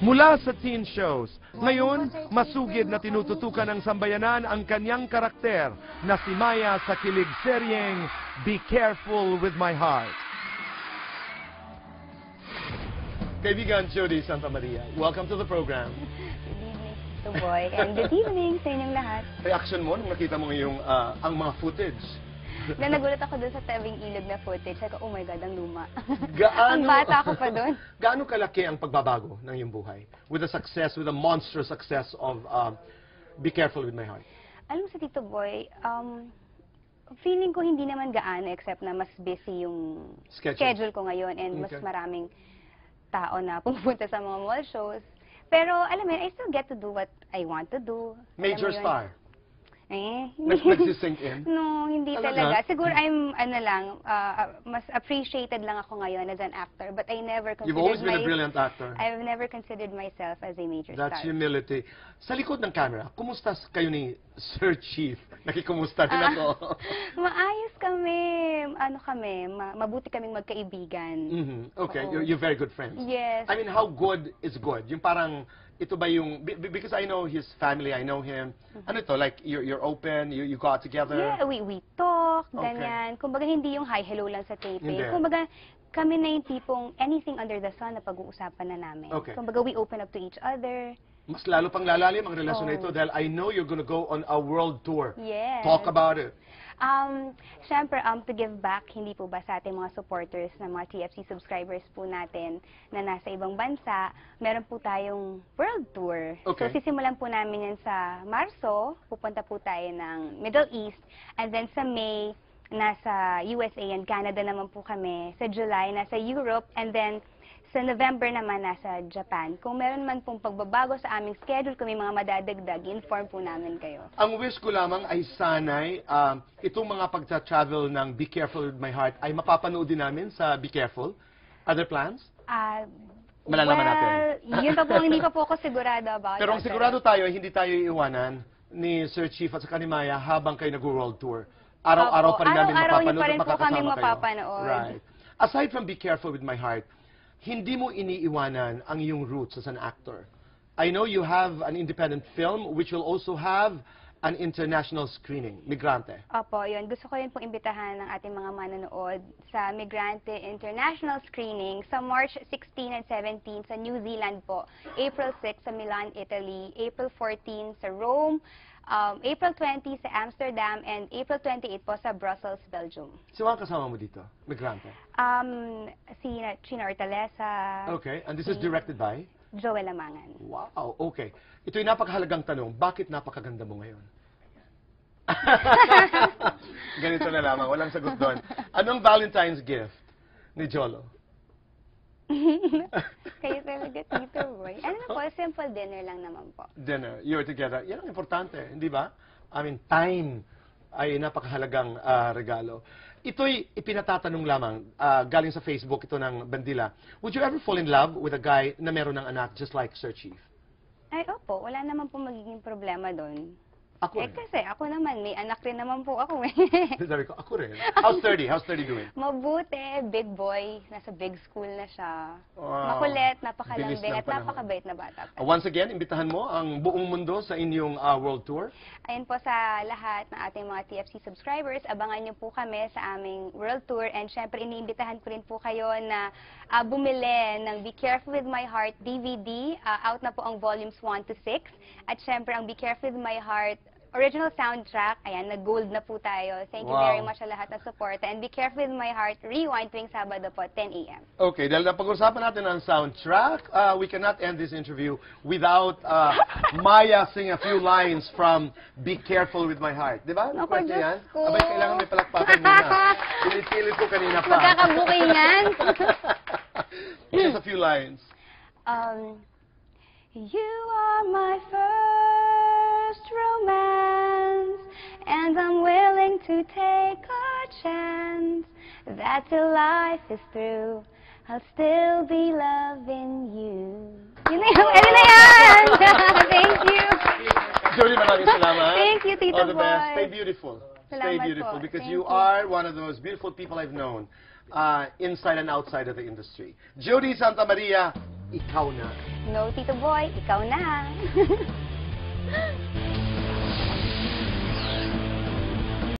Mula sa teen shows, ngayon, masugid na tinututukan ng sambayanan ang kanyang karakter na si Maya sa kilig seryeng Be Careful With My Heart. Kaibigan Jody Santa Maria, welcome to the program. Good evening, Tito Boy, and good evening sa inyong lahat. Reaction mo nung nakita mo yung ang mga footage? Na nagulat ako dun sa Tebing Ilog na footage. Sabi ko, oh my God, ang luma. Gaano, ang bata ko pa dun. Gaano kalaki ang pagbabago ng iyong buhay? With the monstrous success of Be Careful With My Heart. Alam mo sa Tito Boy, feeling ko hindi naman gaano except na mas busy yung schedule ko ngayon and mas maraming tao na pumunta sa mga mall shows. Pero alam mo, I still get to do what I want to do. Major star? Hindi. Nagsisink in? No, hindi talaga. Siguro I'm, mas appreciated lang ako ngayon as an actor. But I never considered You've always been a brilliant actor. I've never considered myself as a major That's star. humility. Sa likod ng camera, kumusta kayo ni Sir Chief? Nakikumusta din ako. Maayos kami. Mabuti kaming magkaibigan. Okay, you're very good friends. Yes. I mean, how good is good? Yung parang, ito ba yung, because I know his family, I know him. Ano ito, like, you're open, you go out together? Yeah, we talk, Okay. ganyan. Kumbaga, hindi yung hi, hello lang sa taping. Hindi. Kumbaga, kami na yung tipong anything under the sun na pag-uusapan na namin. Okay. Kumbaga, we open up to each other. Mas lalo pang lalalim ang relasyon na ito dahil I know you're gonna go on a world tour. Yes. Talk about it. Siyempre, to give back, hindi po ba sa ating mga supporters na mga TFC subscribers po natin na nasa ibang bansa, meron po tayong world tour. Okay. So, sisimulan po namin yan sa Marso, pupunta po tayo ng Middle East, and then sa May, nasa USA and Canada naman po kami. Sa July, nasa Europe, and then sa November naman, nasa Japan. Kung meron man pong pagbabago sa aming schedule, kung may mga madadagdag, inform po namin kayo. Ang wish ko lamang ay sanay, itong mga pagta-travel ng Be Careful With My Heart ay mapapanood din namin sa Be Careful. Other plans? Malalaman natin. Yun pa po, hindi pa po ako sigurado about Pero ang that. sigurado tayo, hindi tayo iiwanan ni Sir Chief at sa Kanimaya habang kayo nag-world tour. Araw-araw pa rin namin Araw-araw niyo mapapanood pa at rin po kami makakasama kayo. mapapanood. Right. Aside from Be Careful With My Heart, hindi mo iniiwanan ang iyong roots as an actor. I know you have an independent film which will also have an international screening, Migrante. Opo, yun. Gusto ko rin pong imbitahan ng ating mga manonood sa Migrante International Screening sa March 16 and 17 sa New Zealand po. April 6 sa Milan, Italy. April 14 sa Rome. April 20 sa Amsterdam. And April 28 po sa Brussels, Belgium. Sino ang kasama mo dito, Migrante? Si China Hortaleza. Okay, and this is directed by? Joel Amangan. Wow, okay. Ito'y napakahalagang tanong, bakit napakaganda mo ngayon? Ganito na lamang, walang sagot doon. Anong Valentine's gift ni Jolo? Kayo talaga, Tito Boy. Ano na po, simple dinner lang naman po. Dinner, you're together. Yan ang importante, hindi ba? I mean, time ay napakahalagang regalo. Ito'y ipinatatanong lamang, galing sa Facebook ito ng Bandila. Would you ever fall in love with a guy na meron ng anak just like Sir Chief? Ay, opo. Wala naman po magiging problema doon. Ako rin. Kasi ako naman, may anak rin naman po ako eh. Sabi ko, ako rin. How's 30? How's 30 doing? Mabuti, big boy. Nasa big school na siya. Wow. Makulit, Bilis napakalambing, ng at panahon. napakabait na bata. Once again, imbitahan mo ang buong mundo sa inyong world tour. Ayun po sa lahat ng ating mga TFC subscribers, abangan niyo po kami sa aming world tour. And syempre, iniimbitahan ko rin po kayo na bumili ng Be Careful With My Heart DVD. Out na po ang volumes 1 to 6. At syempre, ang Be Careful With My Heart original soundtrack, ayan, nag-gold na po tayo. Thank you very much sa lahat ng support. And Be Careful With My Heart, rewind tuwing Sabado po, 10 a.m. Okay, dahil napag-usapan natin ang soundtrack, we cannot end this interview without Maya sing a few lines from Be Careful With My Heart. Di ba? Ako, Diyos yan? ko. Abay, kailangan may palakpakan muna. Pilit-pilit ko kanina pa. Magkakabukingan. Just a few lines. You are my first romance, and I'm willing to take a chance that till life is through, I'll still be loving you. Yun na yun! Ano na yan? Thank you! Jody, maraming salamat. Thank you, Tito All the best. Boy. Stay beautiful. Stay Salamat beautiful po. because Thank you are one of those beautiful people I've known inside and outside of the industry. Jody Santa Maria, ikaw na. No, Tito Boy, ikaw na.